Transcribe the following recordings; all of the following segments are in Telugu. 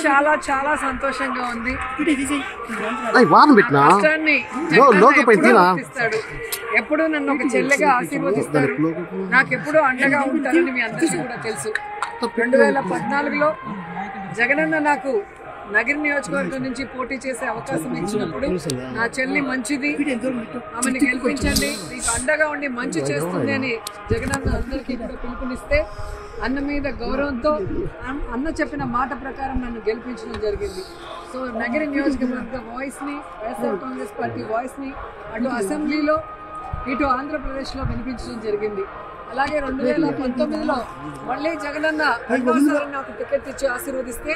చాలా చాలా సంతోషంగా ఉంది. ఎప్పుడు నన్ను ఒక చెల్లెగా ఆశీర్వదిస్తారు, నాకెప్పుడు అండగా ఉంటారని మీ అందరికీ కూడా తెలుసు. 2014లో జగనన్న నాకు నగిరి నియోజకవర్గం నుంచి పోటీ చేసే అవకాశం ఇచ్చినప్పుడు నా చెల్లి మంచిది, ఆమెను గెలిపించండి, మీకు అండగా ఉండి మంచి చేస్తుంది అని జగనన్న అందరికీ కూడా పిలుపునిస్తే అన్న మీద గౌరవంతో అన్న చెప్పిన మాట ప్రకారం నన్ను గెలిపించడం జరిగింది. సో నగిరి నియోజకవర్గ వాయిస్ని, వైఎస్ఆర్ కాంగ్రెస్ పార్టీ వాయిస్ని అటు అసెంబ్లీలో ఇటు ఆంధ్రప్రదేశ్లో వినిపించడం జరిగింది. అలాగే 2019లో మళ్ళీ జగనన్న రెండోసారి నాకు టికెట్ ఇచ్చి ఆశీర్వదిస్తే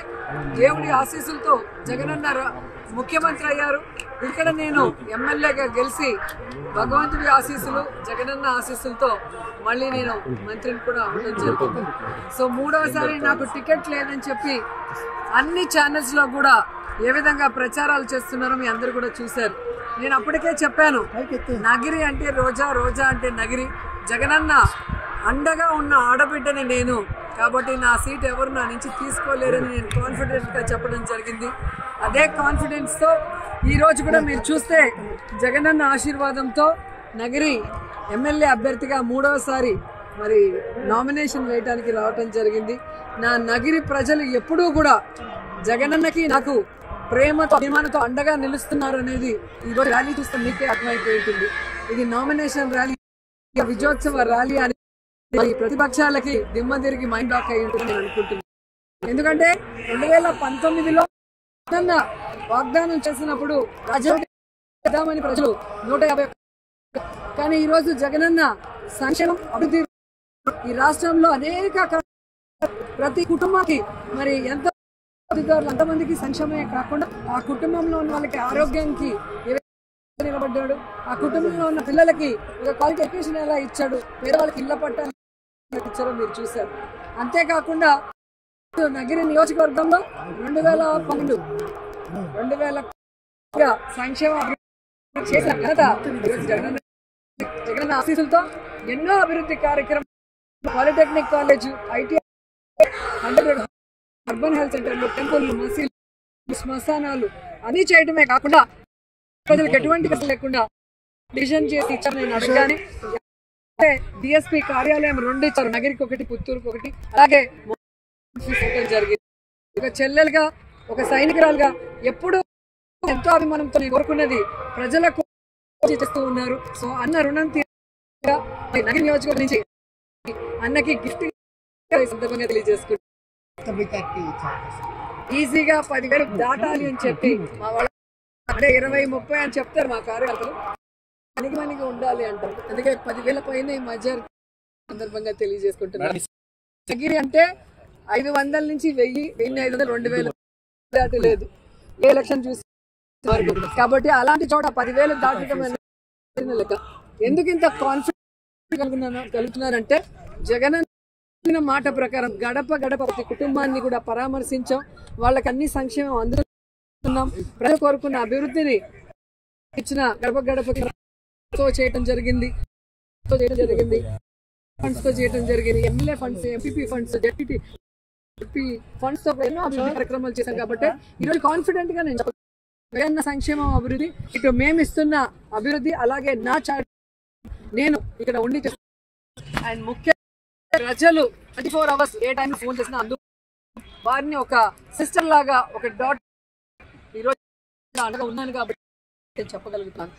దేవుడి ఆశీస్సులతో జగనన్న ముఖ్యమంత్రి అయ్యారు. ఇక్కడ నేను ఎమ్మెల్యేగా గెలిచి భగవంతుడి ఆశీస్సులు, జగనన్న ఆశీస్సులతో మళ్ళీ నేను మంత్రిని కూడా అవ్వడం జరిగింది. సో మూడోసారి నాకు టికెట్ లేదని చెప్పి అన్ని ఛానల్స్లో కూడా ఏ విధంగా ప్రచారాలు చేస్తున్నారో మీ అందరూ కూడా చూశారు. నేను అప్పటికే చెప్పాను, నగిరి అంటే రోజా, రోజా అంటే నగిరి, జగనన్న అండగా ఉన్న ఆడబిడ్డని నేను, కాబట్టి నా సీట్ ఎవరు నా నుంచి తీసుకోలేరని నేను కాన్ఫిడెంట్గా చెప్పడం జరిగింది. అదే కాన్ఫిడెన్స్తో ఈరోజు కూడా మీరు చూస్తే జగనన్న ఆశీర్వాదంతో నగిరి ఎమ్మెల్యే అభ్యర్థిగా మూడవసారి మరి నామినేషన్ వేయడానికి రావటం జరిగింది. నా నగిరి ప్రజలు ఎప్పుడూ కూడా జగనన్నకి నాకు ప్రేమతో అభిమానంతో అండగా నిలుస్తున్నారు అనేది ఈరోజు ర్యాలీ చూస్తే మీకే అర్థమైపోయి ఉంటుంది. ఇది నామినేషన్ ర్యాలీ, విజయోత్సవ ర్యాలీ అని ప్రతిపక్షాలకి దిమ్మ తిరిగి మైండ్ బ్లాక్ అయ్యి ఉంటుంది నేను అనుకుంటున్నాను. ఎందుకంటే 2019లో వాగ్దానం చేసినప్పుడు రాజ్యాంగమని ప్రజలు 150, కానీ ఈరోజు జగనన్న సంక్షేమం, అభివృద్ధి ఈ రాష్ట్రంలో అనేక ప్రతి కుటుంబానికి మరి ఎంతమందికి సంక్షేమమే కాకుండా ఆ కుటుంబంలో ఉన్న వాళ్ళకి ఆరోగ్యానికి నిలబడ్డాడు, ఆ కుటుంబంలో ఉన్న పిల్లలకి ఒక క్వాలిటీ ఎడ్యుకేషన్ ఎలా ఇచ్చాడు, పేదవాళ్ళకి ఇళ్ల పట్టాలు ఇచ్చారో మీరు చూశారు. అంతేకాకుండా నగిరి నియోజకవర్గంలో 2012 సంక్షేమ అభివృద్ధి చేసిన ఘనత జగనన్న ఆశీస్సులతో ఎన్నో అభివృద్ధి కార్యక్రమాలు, polytechnic college, ITI, 100 urban health సెంటర్లు, టెంపుల్లు, మసీదులు, శ్మశానాలు అన్నీ చేయడమే కాకుండా ప్రజలకు ఎటువంటి కష్టం లేకుండా డిసిజన్ చేసి ఇచ్చారు. నేను అడగగానే డిఎస్పీ కార్యాలయం 2 ఇచ్చారు, నగిరికి 1, పుత్తూరుకి 1. అలాగే జరిగింది. ఒక చెల్లెలుగా, ఒక సైనికురాలుగా ఎప్పుడు ఎంతో అభిమానంతో కోరుకున్నది ప్రజలకు చేస్తూ ఉన్నారు. సో అన్న రుణం తీరా నగిరి నియోజకవర్గం నుంచి అన్నకి గిఫ్ట్ సందర్భంగా తెలియజేసుకుంటారు. ఈజీగా 10,000 దాటాలి అని చెప్పి మా వాళ్ళ అంటే 20-30 అని చెప్తారు మా కార్యకర్తలు, మనిగా ఉండాలి అంటారు. అందుకే 10,000 పైన ఈ మధ్య సందర్భంగా తెలియజేసుకుంటున్నారు. నగిరి అంటే 500 నుంచి 1000, 1500, 2000 దాటి లేదు ఏ ఎలక్షన్ చూసి వరకు. కాబట్టి అలాంటి చోట 10,000 దాటడం లెక్క. ఎందుకు ఇంత కాన్ఫిడెంట్ కలుగుతున్నారంటే జగనన్న మాట ప్రకారం గడప గడప ప్రతి కుటుంబాన్ని కూడా పరామర్శించాం, వాళ్ళకి అన్ని సంక్షేమం అందుతున్నాం, ప్రజలు కోరుకున్న అభివృద్ధిని ఇచ్చిన గడప గడపకి చేయటం జరిగింది, ఫండ్స్ తో చేయడం జరిగింది, MLA funds, MPP funds, ZP funds తో ఎన్నో అభివృద్ధి కార్యక్రమాలు చేశాం. కాబట్టి ఈరోజు కాన్ఫిడెంట్ గా నేను జగనన్న సంక్షేమం అభివృద్ధి, ఇటు మేము ఇస్తున్న అభివృద్ధి, అలాగే నేను ఇక్కడ ఉండి అండ్ ముఖ్య ప్రజలు 24 hours ఏ టైం ఫోన్ చేసినా వారిని ఒక సిస్టర్ లాగా, ఒక డాట్ ఈరోజు అండగా ఉన్నాను కాబట్టి చెప్పగలుగుతాను.